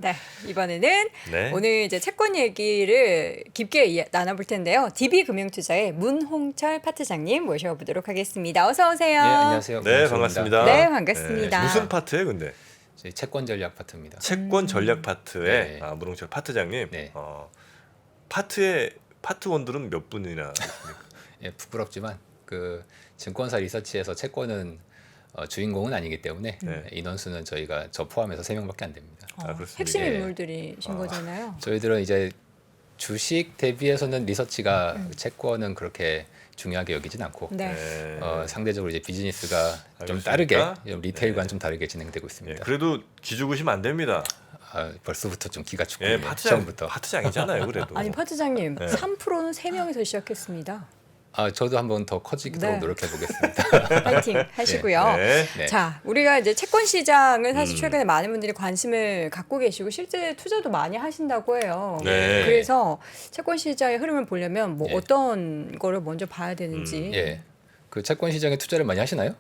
네, 이번에는 네. 오늘 이제 채권 얘기를 깊게 나눠볼 텐데요. DB금융투자의 문홍철 파트장님 모셔보도록 하겠습니다. 어서 오세요. 네, 안녕하세요. 네, 문홍철입니다. 반갑습니다. 네, 반갑습니다. 무슨 파트예요, 근데? 저희 채권 전략 파트입니다. 채권 전략 파트의 네. 문홍철 파트장님. 네. 파트의 파트원들은 몇 분이나 있습니까? 예, 부끄럽지만 그 증권사 리서치에서 채권은 주인공은 아니기 때문에 네. 인원수는 저희가 저 포함해서 3명밖에 안 됩니다. 그렇습니다. 핵심 예. 인물들이신 거잖아요. 저희들은 이제 주식 대비해서는 리서치가 채권은 그렇게 중요하게 여기진 않고 네. 네. 상대적으로 이제 비즈니스가 좀 알겠습니다. 다르게 좀 리테일과는 네. 좀 다르게 진행되고 예, 있습니다. 그래도 기죽으시면 안 됩니다. 벌써부터 좀 기가 죽고 예, 처음부터. 파트장이잖아요, 그래도. 아니 파트장님, 네. 3%는 3명에서 시작했습니다. 저도 한번 더 커지도록 네. 노력해 보겠습니다. 파이팅 하시고요. 네. 네. 자, 우리가 이제 채권 시장을 사실 최근에 많은 분들이 관심을 갖고 계시고 실제 투자도 많이 하신다고 해요. 네. 그래서 채권 시장의 흐름을 보려면 뭐 예. 어떤 거를 먼저 봐야 되는지. 예, 그 채권 시장에 투자를 많이 하시나요?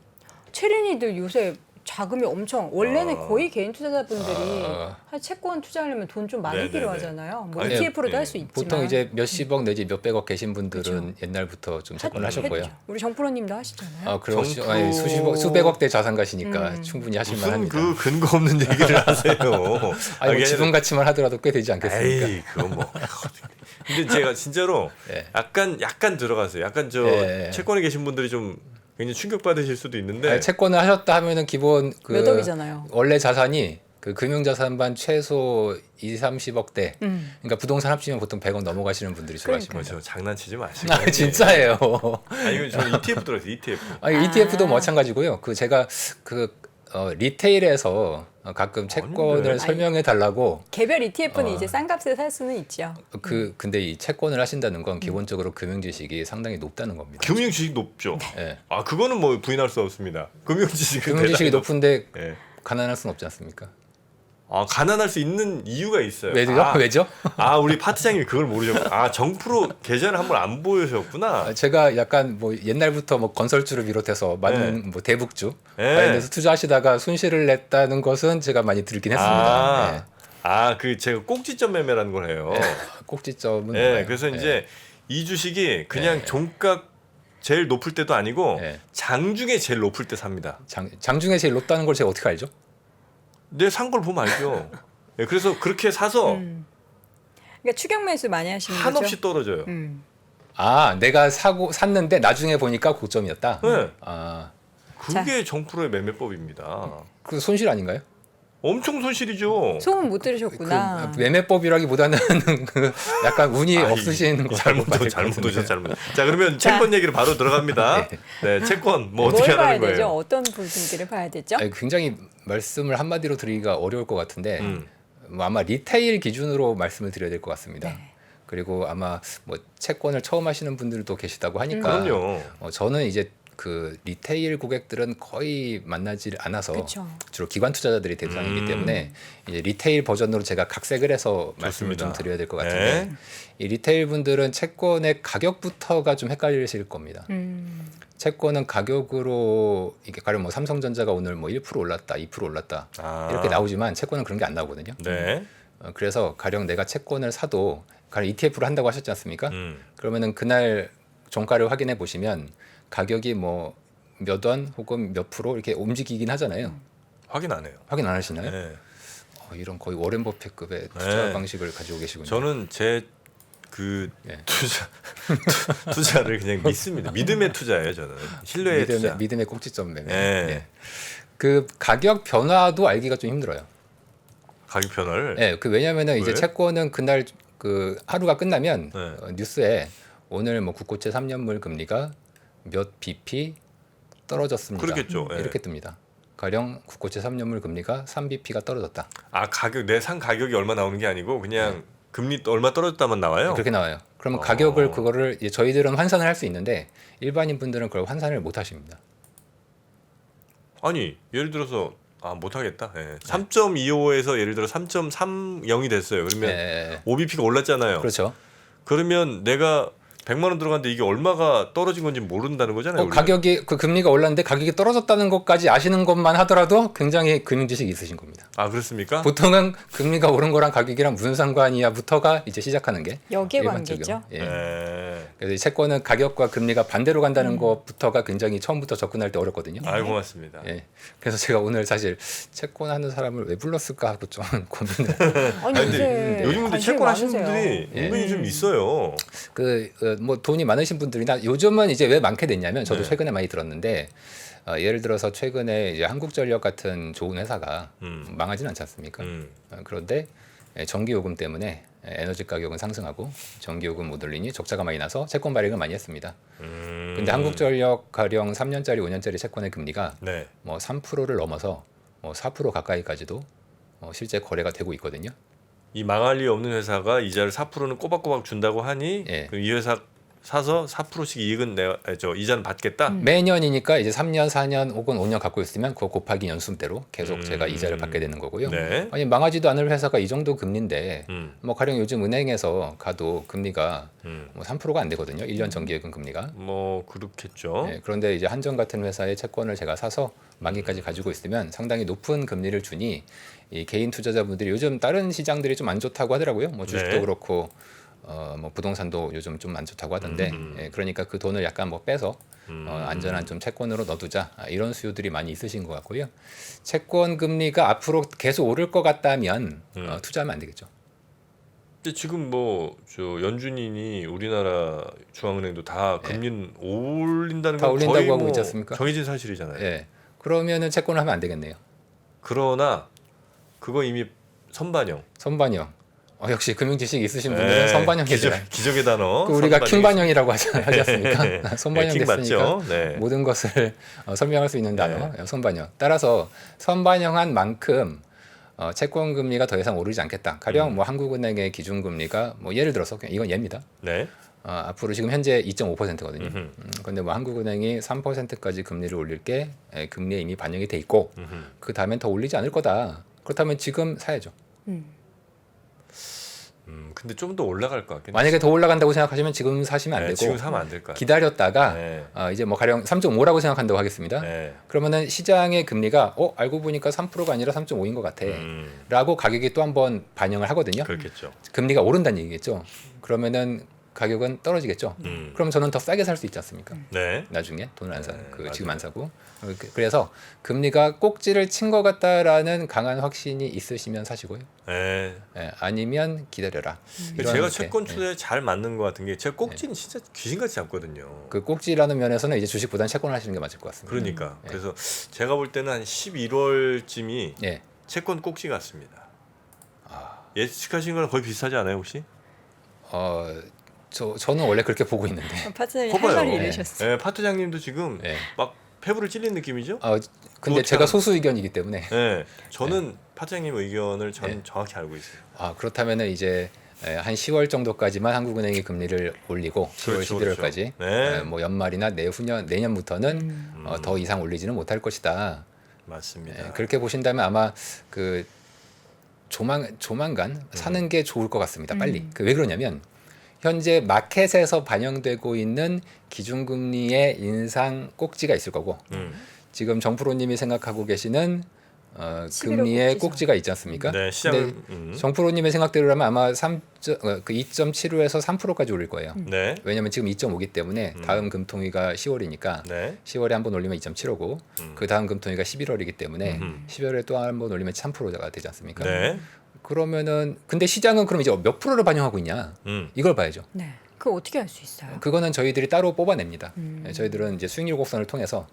최린이들 요새 자금이 엄청 원래는 거의 개인 투자자분들이 아. 채권 투자하려면 돈 좀 많이 네네네. 필요하잖아요. 뭐 아니, ETF로도 예. 할 수 있지만 보통 이제 몇십억 내지 몇백억 계신 분들은 그렇죠. 옛날부터 좀 채권을 하셨고요. 했죠. 우리 정프로님도 하시잖아요. 그러시 정프- 아니, 수백억대 자산가시니까 충분히 하실 무슨 만합니다. 그 근거 없는 얘기를 하세요. 아니, 그게 지분 가치만 하더라도 꽤 되지 않겠습니까? 에이, 그건 뭐. 근데 제가 진짜로 예. 약간 들어가세요. 약간 저 예. 채권에 계신 분들이 좀 굉장히 충격 받으실 수도 있는데. 아니, 채권을 하셨다 하면은 기본 몇 억이잖아요. 원래 자산이 그 금융자산반 최소 2, 30억대. 그러니까 부동산 합치면 보통 100억 넘어가시는 분들이 좋아하시는 거죠. 그렇죠. 장난치지 마시고. 진짜예요. 이거 저는 ETF 들어갔어요. ETF. ETF도 마찬가지고요. 그 제가 리테일에서 가끔 채권을 아닌데. 설명해 달라고 개별 ETF는 이제 싼 값에 살 수는 있죠. 근데 이 채권을 하신다는 건 기본적으로 금융 지식이 상당히 높다는 겁니다. 금융 지식 높죠. 예. 그거는 뭐 부인할 수 없습니다. 금융 지식은 금융 지식이 대단히 높은데 예. 가난할 수는 없지 않습니까? 가난할 수 있는 이유가 있어요. 왜죠? 우리 파트장님이 그걸 모르셨고. 정프로 계좌를 한번 안 보여주셨구나. 제가 약간 뭐 옛날부터 뭐 건설주를 비롯해서 많은 뭐 대북주 예. 관련해서 투자하시다가 손실을 냈다는 것은 제가 많이 들긴 했습니다. 그 제가 꼭지점 매매라는 걸 해요. 예. 꼭지점은 예, 뭐예요? 그래서 예. 이제 이 주식이 그냥 예. 종가 제일 높을 때도 아니고 예. 장중에 제일 높을 때 삽니다. 장중에 제일 높다는 걸 제가 어떻게 알죠? 내 산 걸 보면 알죠. 예, 그래서 그렇게 사서 그러니까 추격 매수 많이 하시는 거죠. 한없이 떨어져요. 내가 샀는데 나중에 보니까 고점이었다. 네. 그게 자. 정프로의 매매법입니다. 그 손실 아닌가요? 엄청 손실이죠. 소문 못 들으셨구나. 그 매매법이라기보다는 그 약간 운이 없으신 거 잘못 오셨 잘못. 자, 그러면 채권 얘기를 바로 들어갑니다. 네, 채권 뭐 어떻게 뭘 봐야 하라는 되죠? 거예요? 어떤 부분들을 봐야 되죠? 굉장히 말씀을 한마디로 드리기가 어려울 것 같은데 음. 뭐 아마 리테일 기준으로 말씀을 드려야 될 것 같습니다. 네. 그리고 아마 뭐 채권을 처음 하시는 분들도 계시다고 하니까 그럼요. 저는 이제 그 리테일 고객들은 거의 만나지 않아서 그쵸. 주로 기관 투자자들이 대상이기 때문에 이제 리테일 버전으로 제가 각색을 해서 말씀을 좋습니다. 좀 드려야 될 것 같은데 네. 이 리테일 분들은 채권의 가격부터가 좀 헷갈리실 겁니다. 채권은 가격으로 이게 가령 뭐 삼성전자가 오늘 뭐 1% 올랐다, 2% 올랐다 이렇게 나오지만 채권은 그런 게 안 나오거든요. 네. 그래서 가령 내가 채권을 사도 가령 ETF로 한다고 하셨지 않습니까? 그러면은 그날 종가를 확인해 보시면 가격이 뭐 몇 원 혹은 몇 프로 이렇게 움직이긴 하잖아요. 확인 안 해요. 확인 안 하시나요? 네. 이런 거의 워렌 버핏급의 투자 네. 방식을 가지고 계시군요. 저는 제 그 예. 투자를 그냥 믿습니다. 믿음의 투자예요, 저는. 신뢰의 투자. 믿음의 꼭지점 매매. 예. 예. 그 가격 변화도 알기가 좀 힘들어요. 가격 변화를. 예, 그 왜냐하면은 이제 왜? 채권은 그날 그 하루가 끝나면 네. 뉴스에 오늘 뭐 국고채 3년물 금리가 몇 bp 떨어졌습니다. 그렇겠죠. 예. 이렇게 뜹니다. 가령 국고채 3년물 금리가 3bp가 떨어졌다. 내 산 가격이 얼마 나오는 게 아니고 그냥 금리 얼마 떨어졌다만 나와요. 그렇게 나와요. 그러면 가격을 그거를 이제 저희들은 환산을 할 수 있는데 일반인 분들은 그걸 환산을 못 하십니다. 아니, 예를 들어서 못 하겠다. 예. 3.25에서 예를 들어 3.30이 됐어요. 그러면 예, 5bp가 올랐잖아요. 그렇죠. 그러면 내가 100만 원 들어갔는데 이게 얼마가 떨어진 건지 모른다는 거잖아요. 우리가. 가격이 그 금리가 올랐는데 가격이 떨어졌다는 것까지 아시는 것만 하더라도 굉장히 금융 지식이 있으신 겁니다. 아 그렇습니까? 보통은 금리가 오른 거랑 가격이랑 무슨 상관이야부터가 이제 시작하는 게 여계관계죠. 일반적이요. 예. 네. 그래서 이 채권은 가격과 금리가 반대로 간다는 것부터가 굉장히 처음부터 접근할 때 어렵거든요. 아유 고맙습니다. 예. 그래서 제가 오늘 사실 채권 하는 사람을 왜 불렀을까 하고 좀 고민을. 아니 아니, 근데 요새 요즘 근데 관심이 채권 하시는 많으세요. 분들이 은근히 좀 있어요. 뭐 돈이 많으신 분들이나 요즘은 이제 왜 많게 됐냐면 저도 네. 최근에 많이 들었는데 예를 들어서 최근에 이제 한국전력 같은 좋은 회사가 망하지는 않지 않습니까? 그런데 전기요금 때문에 에너지 가격은 상승하고 전기요금 못 올리니 적자가 많이 나서 채권 발행을 많이 했습니다. 근데 한국전력 가령 3년짜리, 5년짜리 채권의 금리가 네. 뭐 3%를 넘어서 뭐 4% 가까이까지도 실제 거래가 되고 있거든요. 이 망할 리 없는 회사가 이자를 4%는 꼬박꼬박 준다고 하니 예. 그럼 이 회사 사서 4%씩 이익은 내가 이자는 받겠다. 매년이니까 이제 3년, 4년 혹은 5년 갖고 있으면 그거 곱하기 연수대로 계속 제가 이자를 받게 되는 거고요. 네. 아니 망하지도 않을 회사가 이 정도 금리인데 뭐 가령 요즘 은행에서 가도 금리가 음. 뭐 3%가 안 되거든요. 1년 정기예금 금리가. 뭐 그렇겠죠. 네, 그런데 이제 한전 같은 회사의 채권을 제가 사서 만기까지 가지고 있으면 상당히 높은 금리를 주니 이 개인 투자자분들이 요즘 다른 시장들이 좀 안 좋다고 하더라고요. 뭐 주식도 네. 그렇고 뭐 부동산도 요즘 좀 안 좋다고 하던데 그러니까 그 돈을 약간 뭐 빼서 안전한 좀 채권으로 넣어두자 이런 수요들이 많이 있으신 것 같고요. 채권 금리가 앞으로 계속 오를 것 같다면 투자하면 안 되겠죠. 근데 지금 뭐 저 연준이니 우리나라 중앙은행도 다 금리는 올린다는 다 건 올린다고 거의 하고 뭐 있지 않습니까? 정해진 사실이잖아요. 예. 그러면은 채권을 하면 안 되겠네요. 그러나 그거 이미 선반영. 선반영. 역시 금융 지식 있으신 분들은 선반영이죠. 기적의 단어. 우리가 선반영이 킹반영이라고 하지 않습니까? 선반영 킹 됐으니까 맞죠? 네. 모든 것을 설명할 수 있는 단어 선반영. 따라서 선반영한 만큼 채권 금리가 더 이상 오르지 않겠다. 가령 뭐 한국은행의 기준 금리가 뭐 예를 들어서 그냥 이건 예입니다. 네. 앞으로 지금 현재 2.5%거든요. 그런데 뭐 한국은행이 3%까지 금리를 올릴 게 금리에 이미 반영이 돼 있고 그 다음엔 더 올리지 않을 거다. 그렇다면 지금 사야죠. 근데 좀 더 올라갈 것 같긴 만약에 더 올라간다고 생각하시면 지금 사시면 안 네, 되고 지금 사면 안 될 것 같아요. 기다렸다가 네. 이제 뭐 가령 3.5라고 생각한다고 하겠습니다. 네. 그러면은 시장의 금리가 알고 보니까 3%가 아니라 3.5인 것 같아. 라고 가격이 또 한번 반영을 하거든요. 그렇겠죠. 금리가 오른다는 얘기겠죠. 그러면은 가격은 떨어지겠죠. 그럼 저는 더 싸게 살 수 있지 않습니까? 네. 나중에 돈을 안 사, 맞아요. 지금 안 사고. 그래서 금리가 꼭지를 친 것 같다라는 강한 확신이 있으시면 사시고요. 네. 아니면 기다려라. 이런 제가 이렇게, 채권 투자에 잘 맞는 것 같은 게 제가 꼭지는 진짜 귀신같이 잡거든요. 그 꼭지라는 면에서는 이제 주식보다는 채권을 하시는 게 맞을 것 같습니다. 그러니까 그래서 제가 볼 때는 한 11월쯤이 예. 채권 꼭지 같습니다. 예측하신 거랑 거의 비슷하지 않아요 혹시? 저는 원래 그렇게 보고 있는데. 파트너님 할 봐봐요. 말을 네. 잃으셨어요. 네, 파트장님도 지금 네. 막 폐부를 찔린 느낌이죠? 근데 어떻게 제가 알아? 소수 의견이기 때문에. 네, 저는 파트장님 의견을 전 네. 정확히 알고 있어요. 그렇다면은 이제 한 10월 정도까지만 한국은행이 금리를 올리고 10월, 그렇죠, 11월까지 네. 뭐 연말이나 내년부터는 더 이상 올리지는 못할 것이다. 맞습니다. 그렇게 보신다면 아마 그 조만간 사는 게 좋을 것 같습니다. 빨리. 왜 그러냐면 현재 마켓에서 반영되고 있는 기준금리의 인상 꼭지가 있을 거고 지금 정프로님이 생각하고 계시는 11월 금리의 꼭지죠. 꼭지가 있지 않습니까? 네, 시장. 근데 정프로님의 생각대로라면 아마 2.75에서 3%까지 올릴 거예요. 네, 왜냐하면 지금 2.5기 때문에 다음 금통위가 10월이니까 네, 10월에 한 번 올리면 2.75고 그 다음 금통위가 11월이기 때문에 10월에 또 한 번 올리면 3%가 되지 않습니까? 네. 그러면은 근데 시장은 그럼 이제 몇 프로를 반영하고 있냐 이걸 봐야죠. 네. 그거 어떻게 알 수 있어요? 그거는 저희들이 따로 뽑아냅니다. 저희들은 이제 수익률 곡선을 통해서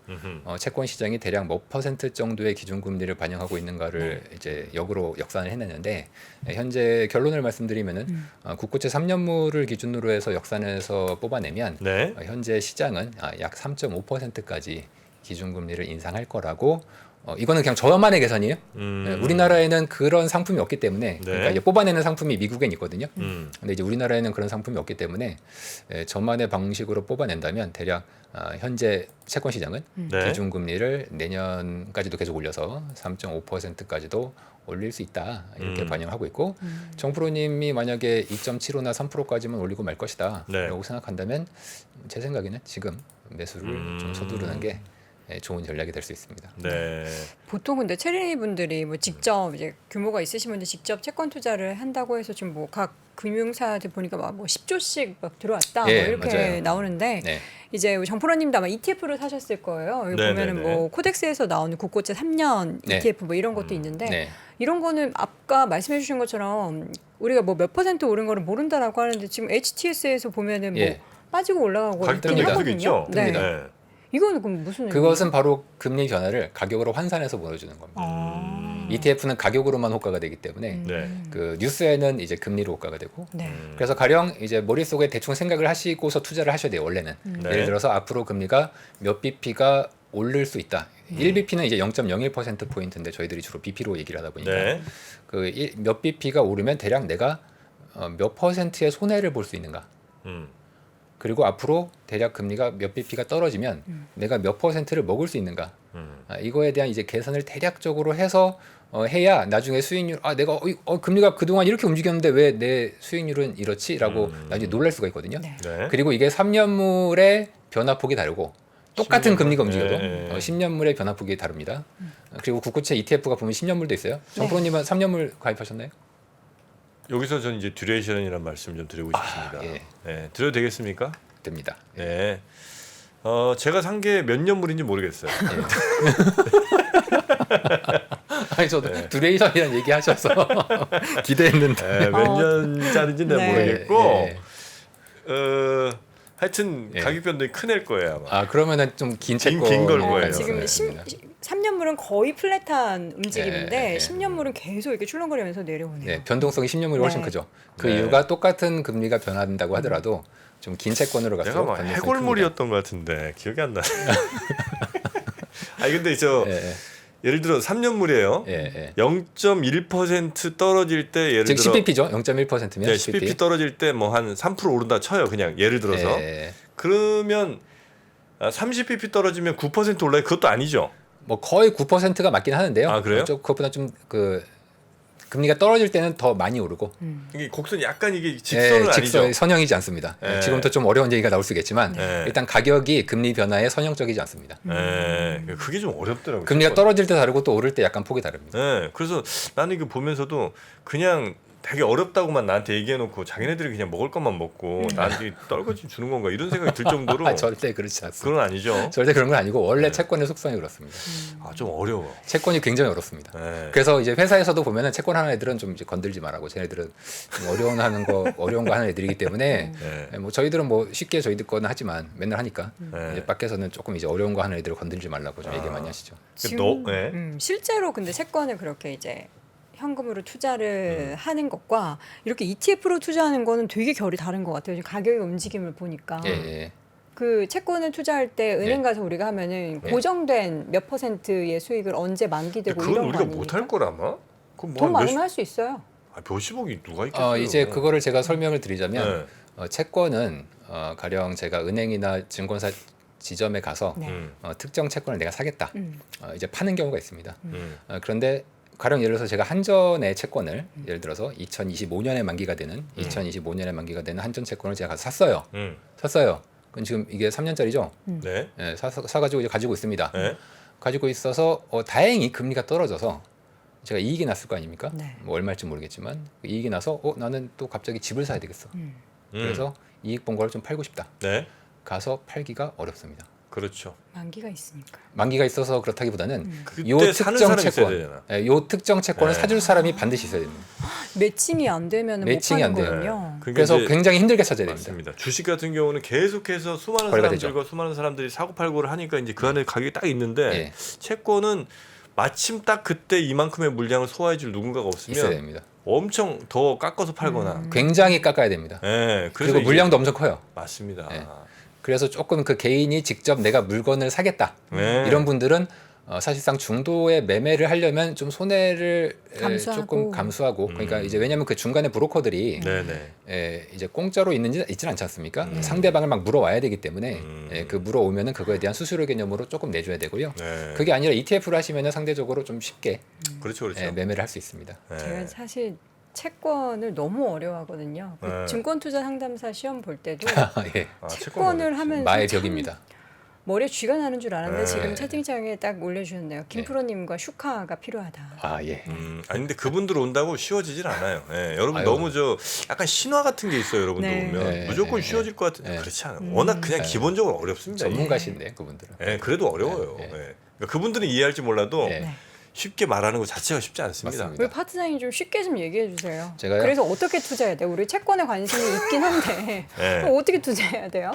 채권 시장이 대략 몇 퍼센트 정도의 기준금리를 반영하고 있는가를 이제 역으로 역산을 해냈는데 현재 결론을 말씀드리면은 국고채 3년물을 기준으로 해서 역산해서 뽑아내면 네. 현재 시장은 약 3.5%까지 기준금리를 인상할 거라고 이거는 그냥 저만의 계산이에요. 음. 우리나라에는 그런 상품이 없기 때문에 그러니까 네. 이제 뽑아내는 상품이 미국엔 있거든요. 음. 근데 이제 우리나라에는 그런 상품이 없기 때문에 저만의 방식으로 뽑아낸다면 대략 현재 채권 시장은 네. 기준금리를 내년까지도 계속 올려서 3.5%까지도 올릴 수 있다 이렇게 반영을 하고 있고 정프로님이 만약에 2.75나 3%까지만 올리고 말 것이다 네. 라고 생각한다면 제 생각에는 지금 매수를 좀 서두르는 게 좋은 전략이 될 수 있습니다. 네. 보통 근데 체리 분들이 뭐 직접 이제 규모가 있으신 분들 직접 채권 투자를 한다고 해서 지금 뭐 각 금융사들 보니까 막 뭐 10조씩 막 들어왔다 예, 뭐 이렇게 맞아요. 나오는데 네. 이제 우리 정프로님도 아마 ETF를 사셨을 거예요. 여기 네, 보면은 네, 뭐 코덱스에서 나오는 국고채 3년 네. ETF 뭐 이런 것도 있는데 네. 이런 거는 아까 말씀해 주신 것처럼 우리가 뭐 몇 퍼센트 오른 거를 모른다라고 하는데 지금 HTS에서 보면은 뭐 예. 빠지고 올라가고 가격 있긴 때문에 계속 하거든요. 있죠. 네. 뜹니다. 이거는 그럼 무슨 의미예요? 그것은 바로 금리 변화를 가격으로 환산해서 보여주는 겁니다. 아. ETF는 가격으로만 효과가 되기 때문에 네. 그 뉴스에는 이제 금리로 효과가 되고 네. 그래서 가령 이제 머릿속에 대충 생각을 하시고서 투자를 하셔야 돼요. 원래는 네. 예를 들어서 앞으로 금리가 몇 bp가 오를 수 있다. 1bp는 이제 0.01% 포인트인데 저희들이 주로 bp로 얘기를 하다 보니까 네. 몇 bp가 오르면 대략 내가 몇 퍼센트의 손해를 볼 수 있는가. 음. 그리고 앞으로 대략 금리가 몇 bp가 떨어지면 내가 몇 퍼센트를 먹을 수 있는가. 이거에 대한 이제 계산을 대략적으로 해서 해야 나중에 수익률 내가 금리가 그동안 이렇게 움직였는데 왜 내 수익률은 이렇지라고 나중에 놀랄 수가 있거든요. 네. 네. 그리고 이게 3년물의 변화폭이 다르고 똑같은 10년물. 금리가 움직여도 네. 10년물의 변화폭이 다릅니다. 그리고 국고채 ETF가 보면 10년물도 있어요. 정프로님은 3년물 가입하셨나요? 여기서 저는 이제 듀레이션이라는 말씀 좀 드리고 싶습니다. 예. 네. 드려도 되겠습니까? 됩니다. 네. 제가 산 게 몇 년물인지 모르겠어요. 아니 저도 네. 듀레이션이라는 얘기 하셔서 기대했는데. 네, 몇 년짜리인지 는 네. 모르겠고 예. 하여튼 예. 가격 변동이 큰일 거예요 아마. 그러면은 좀 긴 채권 걸 어, 거예요. 지금 네. 3년물은 거의 플랫한 움직임인데 네. 10년물은 계속 이렇게 출렁거리면서 내려오네요. 네, 변동성이 10년물이 훨씬 네. 크죠. 그 네. 이유가 똑같은 금리가 변화된다고 하더라도 좀 긴 채권으로 내가 갈수록 막 변동성이 해골물이었던 것 같은데 기억이 안 나네. 아니 근데 저 큽니다. 예, 예를 들어 3년물이에요. 예, 예. 0.1% 떨어질 때 예를 즉 들어 10bp죠. 0.1%면 네, 10bp 떨어질 때 뭐 한 3% 오른다 쳐요. 그냥 예를 들어서. 예. 그러면 30bp 떨어지면 9% 올라요. 그것도 아니죠. 뭐 거의 9%가 맞긴 하는데요. 아, 그래요? 그것보다 좀 그 금리가 떨어질 때는 더 많이 오르고 이게 곡선 약간 이게 직선은 아니죠. 직선이 선형이지 않습니다. 예. 지금부터 좀 어려운 얘기가 나올 수 있겠지만 네. 일단 가격이 금리 변화에 선형적이지 않습니다. 네, 그게 좀 어렵더라고요. 금리가 떨어질 때 다르고 또 오를 때 약간 폭이 다릅니다. 네, 그래서 나는 이거 보면서도 그냥 되게 어렵다고만 나한테 얘기해놓고 자기네들이 그냥 먹을 것만 먹고 나한테 떨거지 주는 건가 이런 생각이 들 정도로 절대 그렇지 않습니다. 그건 아니죠. 절대 그런 건 아니고 원래 네. 채권의 속성이 그렇습니다. 좀 어려워. 채권이 굉장히 어렵습니다. 네. 그래서 이제 회사에서도 보면은 채권 하는 애들은 좀 이제 건들지 말라고 쟤네들은 좀 어려운 거 하는 애들이기 때문에 네. 뭐 저희들은 뭐 쉽게 저희들 거는 하지만 맨날 하니까 네. 이제 밖에서는 조금 이제 어려운 거 하는 애들을 건들지 말라고 좀 얘기 많이 하시죠. 지금 네. 실제로 근데 채권을 그렇게 이제 현금으로 투자를 하는 것과 이렇게 ETF로 투자하는 거는 되게 결이 다른 것 같아요. 지금 가격의 움직임을 보니까. 예, 예. 그 채권을 투자할 때 은행 예. 가서 우리가 하면은 예. 고정된 몇 퍼센트의 수익을 언제 만기되고 그건 이런 거 우리가 아닙니까? 못할 거라마? 그럼 돈 뭐 많으면 할 수 있어요. 몇십억이 누가 있겠어요? 이제 그거를 제가 설명을 드리자면 네. 채권은 가령 제가 은행이나 증권사 지점에 가서 네. 특정 채권을 내가 사겠다. 이제 파는 경우가 있습니다. 음. 그런데 가령 예를 들어서 제가 한전의 채권을 예를 들어서 2025년에 만기가 되는 2025년에 만기가 되는 한전 채권을 제가 가서 샀어요. 샀어요. 그럼 지금 이게 3년짜리죠. 네. 예, 사가지고 이제 가지고 있습니다. 네. 가지고 있어서 다행히 금리가 떨어져서 제가 이익이 났을 거 아닙니까? 네. 뭐 얼마일지 모르겠지만 이익이 나서 나는 또 갑자기 집을 사야 되겠어. 그래서 이익 본 걸 좀 팔고 싶다. 네. 가서 팔기가 어렵습니다. 그렇죠. 만기가 있으니까. 만기가 있어서 그렇다기보다는 그때 요 사는 특정 사람이 있어야 채권, 되잖아. 요 특정 채권을 네. 사줄 사람이 반드시 있어야 됩니다. 매칭이 안 되면 못 매칭이 파는 안 돼요. 거군요. 그러니까 그래서 이제 굉장히 힘들게 찾아야 됩니다. 맞습니다. 주식 같은 경우는 계속해서 수많은 거래가 사람들과 수많은 사람들이 사고 팔고를 하니까 이제 그 안에 가격이 딱 있는데 예. 채권은 마침 딱 그때 이만큼의 물량을 소화해줄 누군가가 있어야 없으면 됩니다. 엄청 더 깎아서 팔거나. 굉장히 깎아야 됩니다. 예, 그래서 그리고 이게 물량도 엄청 커요. 맞습니다. 예. 그래서 조금 그 개인이 직접 내가 물건을 사겠다 네. 이런 분들은 사실상 중도에 매매를 하려면 좀 손해를 감수하고. 조금 감수하고 그러니까 이제 왜냐하면 그 중간에 브로커들이 네네. 이제 공짜로 있지는 않지 않습니까? 상대방을 막 물어와야 되기 때문에 그 물어오면은 그거에 대한 수수료 개념으로 조금 내줘야 되고요. 네. 그게 아니라 ETF를 하시면은 상대적으로 좀 쉽게 그렇죠, 그렇죠. 매매를 할 수 있습니다. 네. 제가 사실 채권을 너무 어려워하거든요. 그 네. 증권투자 상담사 시험 볼 때도 예. 채권을 하면서 마의 참 벽입니다. 머리에 쥐가 나는 줄 알았는데 네. 지금 채팅창에 딱 올려주셨네요. 김프로님과 슈카가 필요하다. 아 예. 아니 근데 그분들 온다고 쉬워지질 않아요. 예, 여러분 아유. 너무 저 약간 신화 같은 게 있어요. 여러분들 네. 오면 네. 무조건 네. 쉬워질 것 같은 네. 그렇지 않아요. 워낙 그냥 네. 기본적으로 어렵습니다. 전문가신데 그분들은. 예, 그래도 어려워요. 네. 네. 예. 그러니까 그분들은 이해할지 몰라도 네. 네. 쉽게 말하는 것 자체가 쉽지 않습니다. 맞습니다. 우리 파트장님 좀 쉽게 좀 얘기해 주세요. 제가요? 그래서 어떻게 투자해야 돼요? 우리 채권에 관심이 있긴 한데 네. 그럼 어떻게 투자해야 돼요?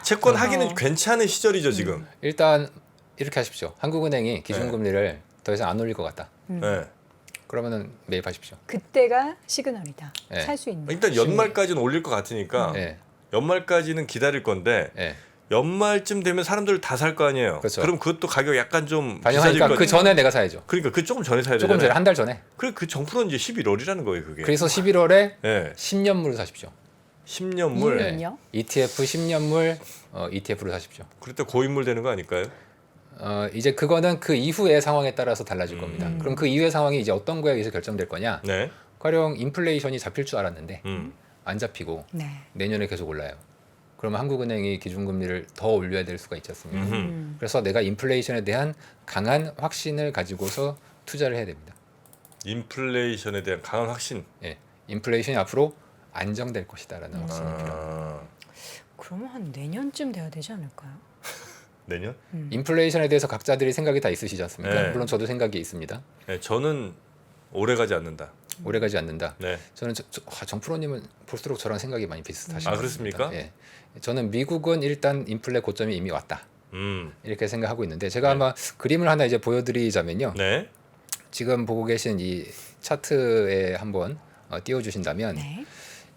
채권 하기는 괜찮은 시절이죠 지금. 일단 이렇게 하십시오. 한국은행이 네. 기준금리를 더 이상 안 올릴 것 같다. 예. 그러면은 매입하십시오. 그때가 시그널이다. 네. 살 수 있는. 일단 연말까지는 올릴 것 같으니까 예. 연말까지는 기다릴 건데 예. 연말쯤 되면 사람들 다 살 거 아니에요. 그렇죠. 그럼 그것도 가격 약간 좀 비싸질 반영하니까 거 그 전에 내가 사야죠. 그러니까 그 조금 전에 사야 조금 전에 되잖아요. 한 달 전에. 그 정프로는 이제 11월이라는 거예요, 그게. 그래서 11월에 예. 10년물을 사십시오. 10년물. 네. 년요? ETF 10년물 ETF를 사십시오. 그때 고인물 되는 거 아닐까요? 이제 그거는 그 이후의 상황에 따라서 달라질 겁니다. 그럼 그 이후의 상황이 이제 어떤 거에 의해서 결정될 거냐? 네. 가령 인플레이션이 잡힐 줄 알았는데 음. 안 잡히고 네. 내년에 계속 올라요. 그러면 한국은행이 기준금리를 더 올려야 될 수가 있지 않습니까? 음흠. 그래서 내가 인플레이션에 대한 강한 확신을 가지고서 투자를 해야 됩니다. 인플레이션에 대한 강한 확신. 예, 인플레이션이 앞으로 안정될 것이다라는 확신이 필요합니다. 아, 그러면 한 내년쯤 돼야 되지 않을까요? 내년? 인플레이션에 대해서 각자들이 생각이 다 있으시지 않습니까? 네. 물론 저도 생각이 있습니다. 네, 저는 오래 가지 않는다. 오래 가지 않는다. 네. 저는 정프로님은 볼수록 저랑 생각이 많이 비슷하십니다. 아, 그렇습니까? 예. 저는 미국은 일단 인플레 고점이 이미 왔다. 이렇게 생각하고 있는데 제가 네. 아마 그림을 하나 이제 보여드리자면요. 네. 지금 보고 계신 이 차트에 한번 띄워주신다면 네.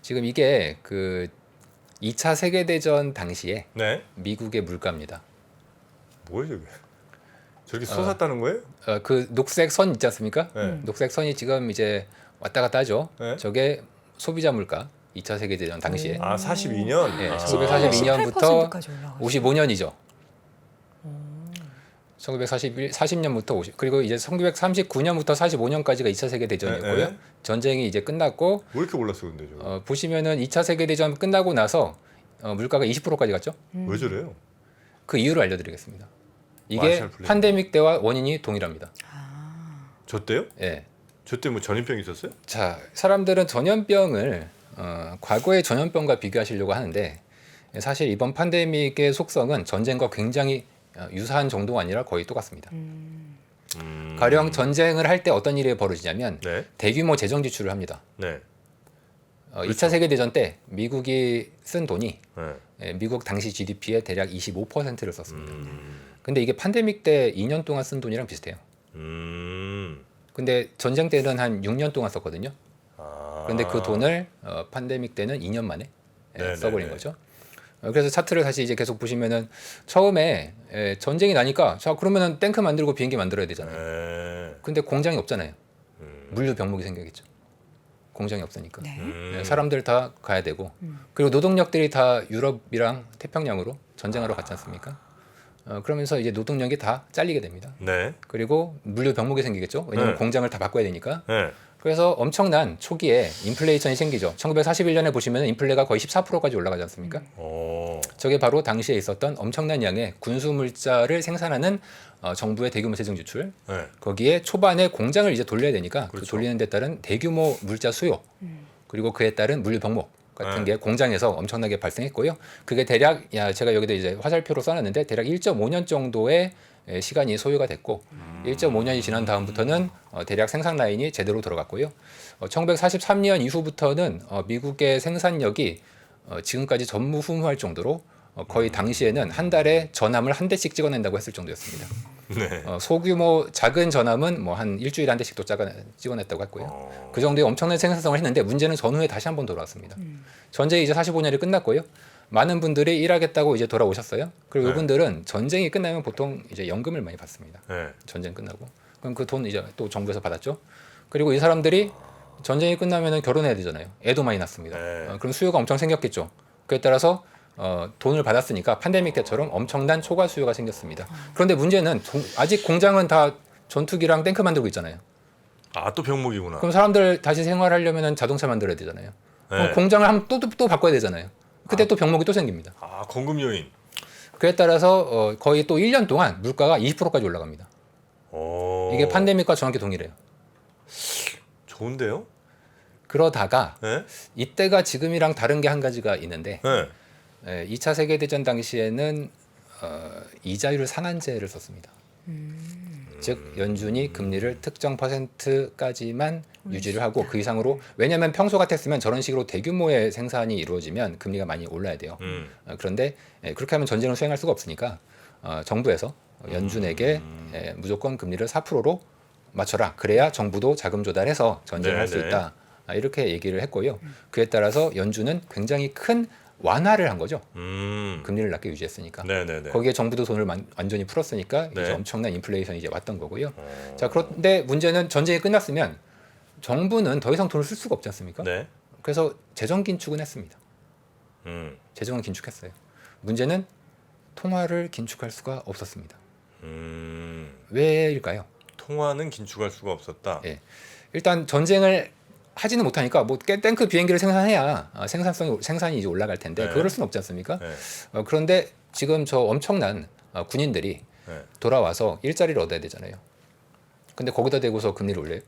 지금 이게 그 2차 세계대전 당시에 네. 미국의 물가입니다. 뭐예요, 저게? 저렇게 솟았다는 거예요? 그 녹색 선 있지 않습니까? 네. 녹색 선이 지금 이제 왔다 갔다 하죠. 네. 저게 소비자 물가 2차 세계대전 당시에 아, 42년. 예, 아. 1942년 부터 18%까지 올라가. 55년이죠. 1940년부터 50 그리고 이제 1939년부터 45년까지가 2차 세계 대전이었고요. 네, 네. 전쟁이 이제 끝났고 왜 이렇게 올랐어, 근데 저거? 보시면은 2차 세계 대전 끝나고 나서 물가가 20%까지 갔죠. 왜 저래요? 그 이유를 알려드리겠습니다. 이게 마샬 플랜. 팬데믹 때와 원인이 동일합니다. 저 때요? 예. 저 때 뭐 전염병 있었어요? 자, 사람들은 전염병을 과거의 전염병과 비교하시려고 하는데 사실 이번 팬데믹의 속성은 전쟁과 굉장히 유사한 정도가 아니라 거의 똑같습니다. 가령 전쟁을 할 때 어떤 일이 벌어지냐면 네. 대규모 재정 지출을 합니다. 네. 2차 세계대전 때 미국이 쓴 돈이 네. 미국 당시 GDP의 대략 25%를 썼습니다. 음. 근데 이게 팬데믹 때 2년 동안 쓴 돈이랑 비슷해요. 근데 전쟁 때는 한 6년 동안 썼거든요. 아. 그런데 그 돈을 팬데믹 때는 2년 만에 네네네. 써버린 거죠. 그래서 차트를 다시 이제 계속 보시면은 처음에 전쟁이 나니까 자 그러면은 탱크 만들고 비행기 만들어야 되잖아요. 네. 근데 공장이 없잖아요. 물류 병목이 생기겠죠. 공장이 없으니까. 네. 사람들 다 가야 되고 그리고 노동력들이 다 유럽이랑 태평양으로 전쟁하러 갔지 않습니까? 그러면서 이제 노동력이 다 잘리게 됩니다. 네. 그리고 물류 병목이 생기겠죠. 왜냐하면 네. 공장을 다 바꿔야 되니까. 네. 그래서 엄청난 초기에 인플레이션이 생기죠. 1941년에 보시면 인플레가 거의 14%까지 올라가지 않습니까? 저게 바로 당시에 있었던 엄청난 양의 군수 물자를 생산하는 정부의 대규모 재정 지출. 네. 거기에 초반에 공장을 이제 돌려야 되니까 그 그렇죠. 돌리는 데 따른 대규모 물자 수요. 그리고 그에 따른 물류 병목 같은 네. 게 공장에서 엄청나게 발생했고요. 그게 대략 제가 여기다 이제 화살표로 써놨는데 대략 1.5년 정도의 시간이 소요가 됐고 1.5년이 지난 다음부터는 대략 생산 라인이 제대로 들어갔고요. 1943년 이후부터는 미국의 생산력이 지금까지 전무후무할 정도로 거의 당시에는 한 달에 전함을 한 대씩 찍어낸다고 했을 정도였습니다. 네. 소규모 작은 전함은 뭐 한 일주일에 한 대씩도 찍어냈다고 했고요. 그 정도의 엄청난 생산성을 했는데 문제는 전후에 다시 한번 돌아왔습니다. 전쟁이 이제 45년이 끝났고요. 많은 분들이 일하겠다고 이제 돌아오셨어요. 그리고 네. 이분들은 전쟁이 끝나면 보통 이제 연금을 많이 받습니다. 네. 전쟁 끝나고. 그럼 그 돈 이제 또 정부에서 받았죠. 그리고 이 사람들이 전쟁이 끝나면은 결혼해야 되잖아요. 애도 많이 낳습니다. 네. 그럼 수요가 엄청 생겼겠죠. 그에 따라서 돈을 받았으니까 팬데믹 때처럼 엄청난 초과 수요가 생겼습니다. 그런데 문제는 아직 공장은 다 전투기랑 탱크 만들고 있잖아요. 아, 또 병목이구나. 그럼 사람들 다시 생활하려면 자동차 만들어야 되잖아요. 그럼 네. 공장을 한번 또 바꿔야 되잖아요. 그때 또 병목이 또 생깁니다. 아, 공급 요인. 그에 따라서 거의 또 1년 동안 물가가 20%까지 올라갑니다. 오. 이게 팬데믹과 정확히 동일해요. 좋은데요? 그러다가 네. 이때가 지금이랑 다른 게 한 가지가 있는데 네. 2차 세계대전 당시에는 이자율 상한제를 썼습니다. 즉 연준이 금리를 특정 %까지만 유지를 하고 그 이상으로, 왜냐하면 평소 같았으면 저런 식으로 대규모의 생산이 이루어지면 금리가 많이 올라야 돼요. 그런데 그렇게 하면 전쟁을 수행할 수가 없으니까 정부에서 연준에게 무조건 금리를 4%로 맞춰라. 그래야 정부도 자금 조달해서 전쟁을 할 수 네네. 있다. 이렇게 얘기를 했고요. 그에 따라서 연준은 굉장히 큰 완화를 한 거죠. 금리를 낮게 유지했으니까. 네네네. 거기에 정부도 돈을 완전히 풀었으니까 네. 이제 엄청난 인플레이션이 이제 왔던 거고요. 자, 그런데 문제는 전쟁이 끝났으면 정부는 더 이상 돈을 쓸 수가 없지 않습니까? 네. 그래서 재정 긴축은 했습니다. 음. 재정은 긴축했어요. 문제는 통화를 긴축할 수가 없었습니다. 왜일까요? 통화는 긴축할 수가 없었다. 예. 일단 전쟁을 하지는 못하니까 뭐 탱크 비행기를 생산해야 생산이 이제 올라갈 텐데 네. 그럴 수는 없지 않습니까? 네. 그런데 지금 저 엄청난 군인들이 네. 돌아와서 일자리를 얻어야 되잖아요. 근데 거기다 대고서 금리를 올려요?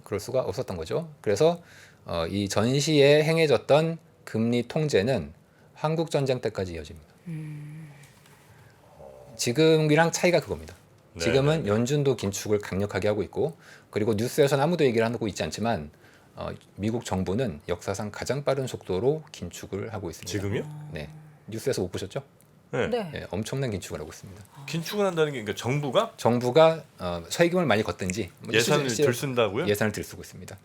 그럴 수가 없었던 거죠. 그래서 이 전시에 행해졌던 금리 통제는 한국 전쟁 때까지 이어집니다. 지금이랑 차이가 그겁니다. 네, 지금은 네, 네. 연준도 긴축을 강력하게 하고 있고, 그리고 뉴스에서는 아무도 얘기를 하고 있지 않지만 미국 정부는 역사상 가장 빠른 속도로 긴축을 하고 있습니다. 지금요? 네, 뉴스에서 못 보셨죠? 네. 네. 네, 엄청난 긴축을 하고 있습니다. 긴축을 한다는 게 그러니까 정부가 정부가 세금을 많이 걷든지 예산을 들쓴다고요? 예산을 들쓰고 있습니다.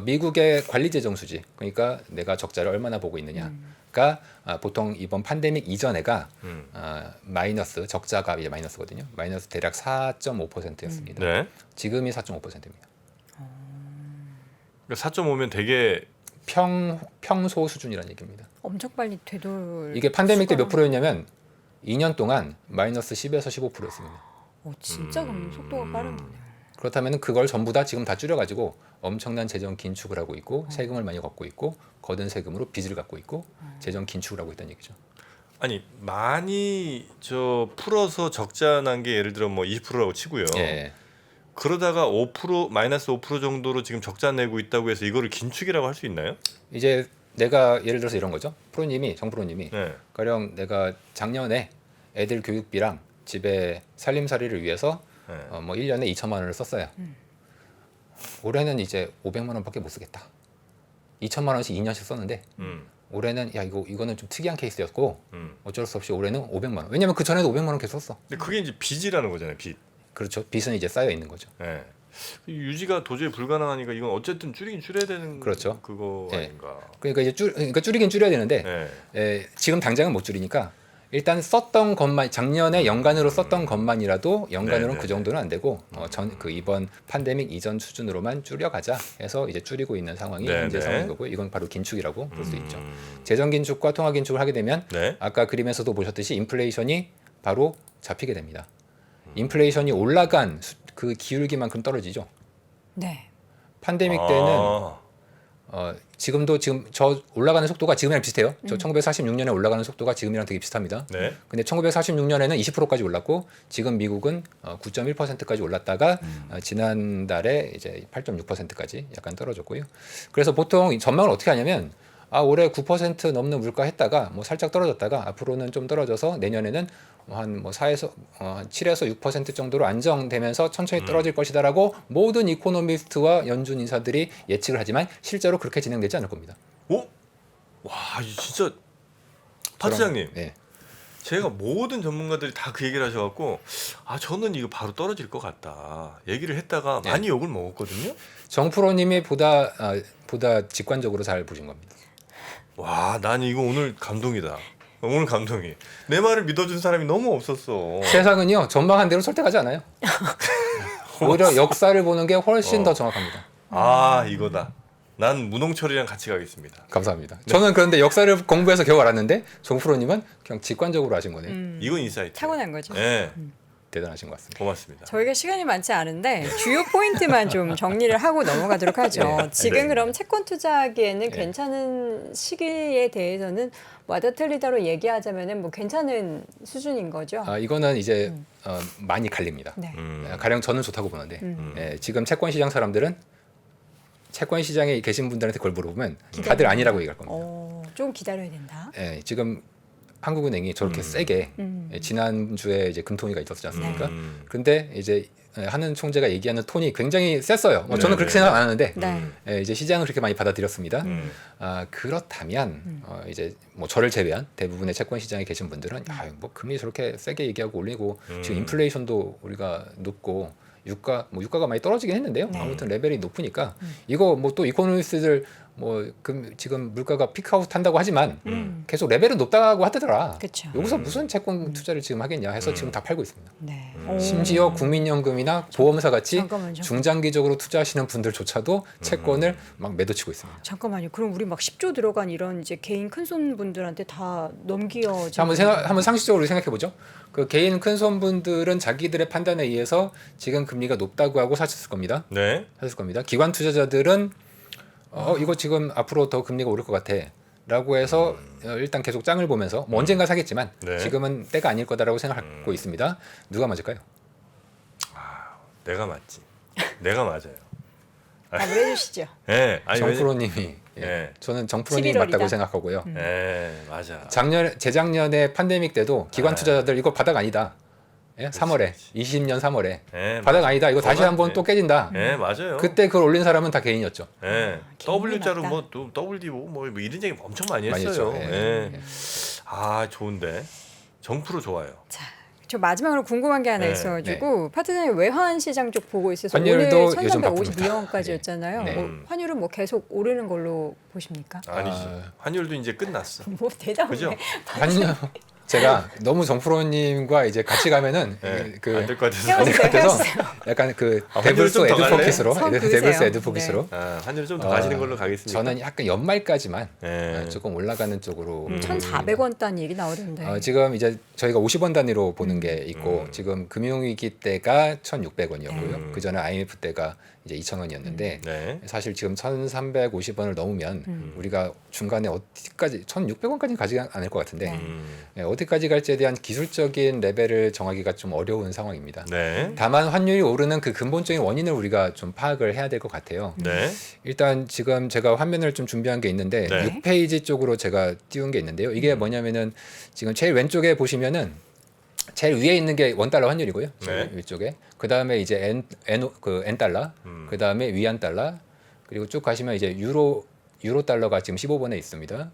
미국의 관리 재정 수지, 그러니까 내가 적자를 얼마나 보고 있느냐가 보통 이번 팬데믹 이전에가 마이너스, 적자가 이제 마이너스거든요. 마이너스 대략 4.5%였습니다. 네. 지금이 4.5%입니다. 그러니까 4.5면 되게 평소 수준이라는 얘기입니다. 엄청 빨리 되돌. 이게 팬데믹 때 몇 수가- 프로였냐면 2년 동안 마이너스 10에서 15%였습니다. 진짜 그럼 속도가 빠르네요. 그렇다면 그걸 전부 다 지금 다 줄여가지고 엄청난 재정 긴축을 하고 있고 세금을 많이 걷고 있고 거둔 세금으로 빚을 갖고 있고 재정 긴축을 하고 있다는 얘기죠. 아니 많이 저 풀어서 적자 난 게 예를 들어 뭐 20%라고 치고요. 예. 그러다가 5% 마이너스 5% 정도로 지금 적자 내고 있다고 해서 이거를 긴축이라고 할 수 있나요? 이제 내가 예를 들어서 이런 거죠. 정프로님이 네. 가령 내가 작년에 애들 교육비랑 집에 살림살이를 위해서 네. 뭐 1년에 2천만 원을 썼어요. 올해는 이제 500만 원밖에 못 쓰겠다. 2천만 원씩 2년씩 썼는데 올해는 야 이거는 좀 특이한 케이스였고 어쩔 수 없이 올해는 500만 원. 왜냐면 그 전에도 500만 원 계속 썼어. 근데 그게 이제 빚이라는 거잖아요. 빚. 그렇죠. 빚은 이제 쌓여 있는 거죠. 네. 유지가 도저히 불가능하니까 이건 어쨌든 줄이긴 줄여야 되는 그렇죠. 그거 네. 아닌가. 그러니까 이제 줄이긴 줄여야 되는데 네. 지금 당장은 못 줄이니까 일단 썼던 것만 작년에 연간으로 썼던 것만이라도 연간으로는 네, 그 네, 정도는 안 되고 그 이번 팬데믹 이전 수준으로만 줄여가자 해서 이제 줄이고 있는 상황이 네, 현재 네. 상황인 거고요. 이건 바로 긴축이라고 볼 수 있죠. 재정 긴축과 통화 긴축을 하게 되면 네. 아까 그림에서도 보셨듯이 인플레이션이 바로 잡히게 됩니다. 인플레이션이 올라간 그 기울기만큼 떨어지죠. 네. 팬데믹 때는 지금 저 올라가는 속도가 지금이랑 비슷해요. 저 1946년에 올라가는 속도가 지금이랑 되게 비슷합니다. 네. 근데 1946년에는 20%까지 올랐고 지금 미국은 9.1%까지 올랐다가 지난달에 이제 8.6%까지 약간 떨어졌고요. 그래서 보통 전망을 어떻게 하냐면 올해 9% 넘는 물가 했다가 뭐 살짝 떨어졌다가 앞으로는 좀 떨어져서 내년에는 한 뭐 7에서 6% 정도로 안정되면서 천천히 떨어질 것이다라고 모든 이코노미스트와 연준 인사들이 예측을 하지만 실제로 그렇게 진행되지 않을 겁니다. 오? 와, 이거 진짜 파트장님. 네. 제가 모든 전문가들이 다 그 얘기를 하셔갖고 저는 이거 바로 떨어질 것 같다 얘기를 했다가 네. 많이 욕을 먹었거든요. 정프로님이 보다 직관적으로 잘 보신 겁니다. 와, 난 이거 오늘 감동이다. 오늘 감동이. 내 말을 믿어준 사람이 너무 없었어. 세상은요 전망한 대로 설득하지 않아요. 오히려 역사를 보는 게 훨씬 더 정확합니다. 아, 이거다. 난 문홍철이랑 같이 가겠습니다. 감사합니다. 저는 그런데 역사를 공부해서 겨우 알았는데 정프로님은 그냥 직관적으로 하신 거네요. 이건 인사이트. 타고난 거죠. 네, 대단하신 것 같습니다. 고맙습니다. 저희가 시간이 많지 않은데 주요 포인트만 좀 정리를 하고 넘어가도록 하죠. 네. 지금 네. 그럼 채권 투자하기에는 네. 괜찮은 시기에 대해서는 와다 틀리다로 얘기하자면은 뭐 괜찮은 수준인 거죠. 이거는 이제 많이 갈립니다. 네. 가령 저는 좋다고 보는데 지금 채권 시장 사람들은 채권 시장에 계신 분들한테 그걸 물어보면 다들 아니라고 얘기할 겁니다. 좀 기다려야 된다. 지금 한국은행이 저렇게 세게 지난주에 이제 금통위가 있었지 않습니까? 근데 이제 하는 총재가 얘기하는 톤이 굉장히 셌어요. 저는 그렇게 생각 안 하는데 네. 이제 시장을 그렇게 많이 받아들였습니다. 그렇다면 이제 뭐 저를 제외한 대부분의 채권 시장에 계신 분들은 뭐 금리 저렇게 세게 얘기하고 올리고 지금 인플레이션도 우리가 높고 유가가 많이 떨어지긴 했는데요. 아무튼 레벨이 높으니까 이거 뭐 또 이코노미스트들 뭐 지금 물가가 피크아웃 한다고 하지만 계속 레벨은 높다고 하더라. 그쵸. 여기서 무슨 채권 투자를 지금 하겠냐 해서 지금 다 팔고 있습니다. 네. 심지어 국민연금이나 보험사 같이 잠깐만요. 중장기적으로 투자하시는 분들조차도 채권을 막 매도치고 있습니다. 잠깐만요. 그럼 우리 막 10조 들어간 이런 이제 개인 큰손 분들한테 다 넘겨. 자, 한번 상식적으로 생각해 보죠. 그 개인 큰손분들은 자기들의 판단에 의해서 지금 금리가 높다고 하고 사셨을 겁니다. 네. 기관 투자자들은 이거 지금 앞으로 더 금리가 오를 것 같아라고 해서 일단 계속 장을 보면서 뭐 언젠가 사겠지만 네. 지금은 때가 아닐 거다라고 생각하고 있습니다. 누가 맞을까요? 내가 맞지. 내가 맞아요. 답을 해주시죠. 네. 아니, 정프로님이 네. 저는 정프로님이 11월이다. 맞다고 생각하고요. 네, 맞아. 재작년에 팬데믹 때도 기관 투자자들 이거 바닥 아니다. 3월에 20년 3월에 네, 바닥 맞아. 아니다. 이거 다시 그거 한번 맞네. 또 깨진다. 네, 맞아요. 그때 그걸 올린 사람은 다 개인이었죠. 네. 개인이 W자로 맞다. 뭐 또 WD 뭐 이런 얘기 엄청 많이 많이 했어요. 했죠. 네. 예. 아, 좋은데. 정프로 좋아요. 자, 저 마지막으로 궁금한 게 하나 네, 있어가지고 파트너님 외환 시장 쪽 보고 있어서 환율도 오늘 요즘 1352원까지였잖아요. 네. 환율은 뭐 계속 오르는 걸로 보십니까? 아니지. 환율도 이제 끝났어. 뭐 대답을 그죠? 해. 아니요. 제가 너무 정프로님과 이제 같이 가면은 네. 그 안 될 것 같아서. 안될 것 같아서 헤어지세요. 약간 그 환율 데블스 좀더 갈래요? 에드포킷으로 선 데블스 그으세요. 에드포킷으로 환율 좀 더 가시는 걸로 가겠습니다. 저는 약간 연말까지만 네. 조금 올라가는 쪽으로 1,400원 단 얘기 나오던데. 지금 이제 저희가 50원 단위로 보는 게 있고 지금 금융위기 때가 1,600원이었고요. 그 전에 IMF 때가 이제 2,000원이었는데 네. 사실 지금 1,350원을 넘으면 우리가 중간에 어디까지 1,600원까지는 가지 않을 것 같은데 어디까지 갈지에 대한 기술적인 레벨을 정하기가 좀 어려운 상황입니다. 네. 다만 환율이 오르는 그 근본적인 원인을 우리가 좀 파악을 해야 될 것 같아요. 네. 일단 지금 제가 화면을 좀 준비한 게 있는데 네. 6페이지 쪽으로 제가 띄운 게 있는데요. 이게 뭐냐면은 지금 제일 왼쪽에 보시면은 제일 위에 있는 게 원달러 환율이고요. 네. 위쪽에. 그다음에 이제 N 달러. 그다음에 위안 달러. 그리고 쭉 가시면 이제 유로 달러가 지금 15번에 있습니다.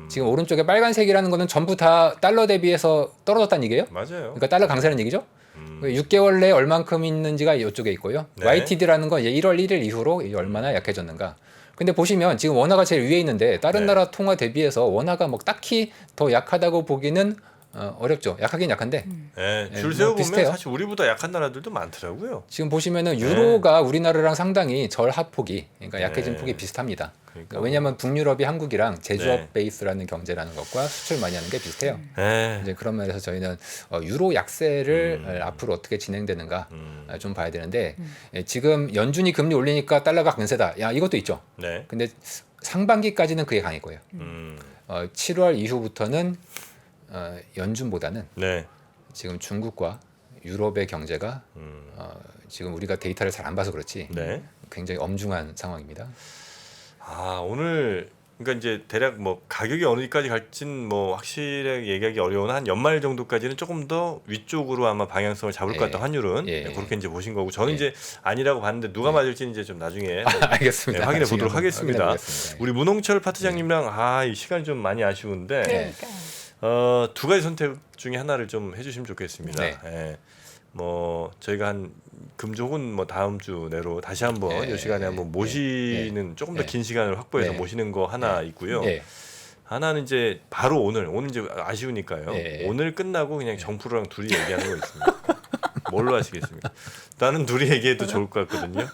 지금 오른쪽에 빨간색이라는 거는 전부 다 달러 대비해서 떨어졌다는 얘기예요. 맞아요. 그러니까 달러 강세라는 얘기죠. 6개월 내에 얼만큼 있는지가 이쪽에 있고요. 네. YTD라는 건 이제 1월 1일 이후로 이제 얼마나 약해졌는가. 근데 보시면 지금 원화가 제일 위에 있는데 다른 네. 나라 통화 대비해서 원화가 뭐 딱히 더 약하다고 보기는 어렵죠. 약하긴 약한데 네. 네, 줄 뭐 세워 보면 비슷해요. 사실 우리보다 약한 나라들도 많더라고요. 지금 보시면은 유로가 우리나라랑 상당히 절하폭이 그러니까 약해진 네. 폭이 비슷합니다. 그러니까 왜냐하면 북유럽이 한국이랑 제조업 네. 베이스라는 경제라는 것과 수출 많이 하는 게 비슷해요. 네. 이제 그런 면에서 저희는 유로 약세를 앞으로 어떻게 진행되는가 좀 봐야 되는데 지금 연준이 금리 올리니까 달러가 강세다. 야 이것도 있죠. 네. 근데 상반기까지는 그게 강할 거예요. 7월 이후부터는 연준보다는 네. 지금 중국과 유럽의 경제가 지금 우리가 데이터를 잘 안 봐서 그렇지 네. 굉장히 엄중한 상황입니다. 아, 오늘 그러니까 이제 대략 뭐 가격이 어디까지 갈진 뭐 확실하게 얘기하기 어려운 한 연말 정도까지는 조금 더 위쪽으로 아마 방향성을 잡을 것 같다. 환율은 예. 네, 그렇게 이제 보신 거고 저는 예. 이제 아니라고 봤는데 누가 맞을지는 이제 좀 나중에 알겠습니다. 네, 확인해 지금 보도록 하겠습니다. 확인해 보겠습니다. 우리 문홍철 파트장님이랑 이 시간이 좀 많이 아쉬운데 그러니까. 두 가지 선택 중에 하나를 좀 해주시면 좋겠습니다. 네. 예. 뭐 저희가 한 금주 혹은 뭐 다음 주 내로 다시 한번 예, 이 시간에 예, 한번 모시는 조금 더 예. 긴 시간을 확보해서 네. 모시는 거 하나 있고요. 예. 하나는 이제 바로 오늘 이제 아쉬우니까요. 예. 오늘 끝나고 그냥 정프로랑 둘이 얘기하는 거 있습니다. 뭘로 하시겠습니까? 나는 둘이 얘기해도 좋을 것 같거든요.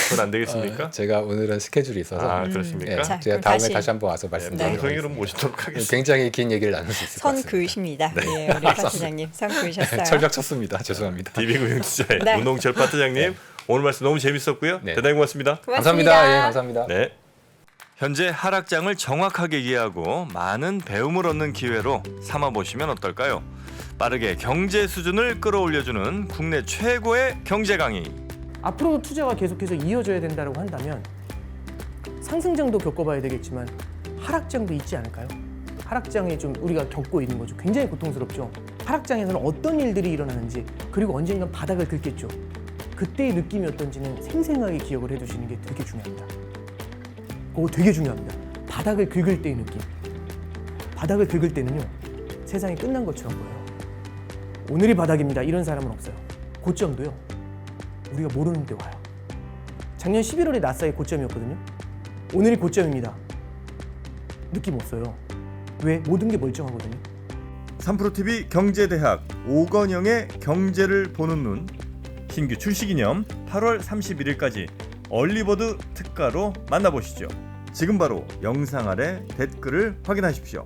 그건 안 되겠습니까? 제가 오늘은 스케줄이 있어서 아 그렇습니까? 예, 자, 제가 그럼 다음에 다시 한번 와서 네, 말씀드리도록 방송인으로 하겠습니다. 모시도록 하겠습니다. 굉장히 긴 얘기를 나눌 수 있을 것 선 같습니다. 그으십니다. 예, 우리 파트장님 선 그으셨어요. 철벽 쳤습니다. 죄송합니다. DB금융투자의 네. 문홍철 파트장님 오늘 말씀 너무 재밌었고요. 네. 대단히 고맙습니다. 감사합니다. 예, 감사합니다. 네. 현재 하락장을 정확하게 이해하고 많은 배움을 얻는 기회로 삼아 보시면 어떨까요? 빠르게 경제 수준을 끌어올려주는 국내 최고의 경제 강의. 앞으로도 투자가 계속해서 이어져야 된다고 한다면 상승장도 겪어봐야 되겠지만 하락장도 있지 않을까요? 하락장에 좀 우리가 겪고 있는 거죠. 굉장히 고통스럽죠. 하락장에서는 어떤 일들이 일어나는지 그리고 언젠간 바닥을 긁겠죠. 그때의 느낌이 어떤지는 생생하게 기억을 해두시는 게 되게 중요합니다. 그거 되게 중요합니다. 바닥을 긁을 때의 느낌. 바닥을 긁을 때는요. 세상이 끝난 것처럼 보여요. 오늘이 바닥입니다. 이런 사람은 없어요. 고점도요. 우리가 모르는 데 와요. 작년 11월에 나스닥이 고점이었거든요. 오늘이 고점입니다. 느낌 없어요. 왜? 모든 게 멀쩡하거든요. 3프로TV 경제대학 오건영의 경제를 보는 눈 신규 출시 기념 8월 31일까지 얼리버드 특가로 만나보시죠. 지금 바로 영상 아래 댓글을 확인하십시오.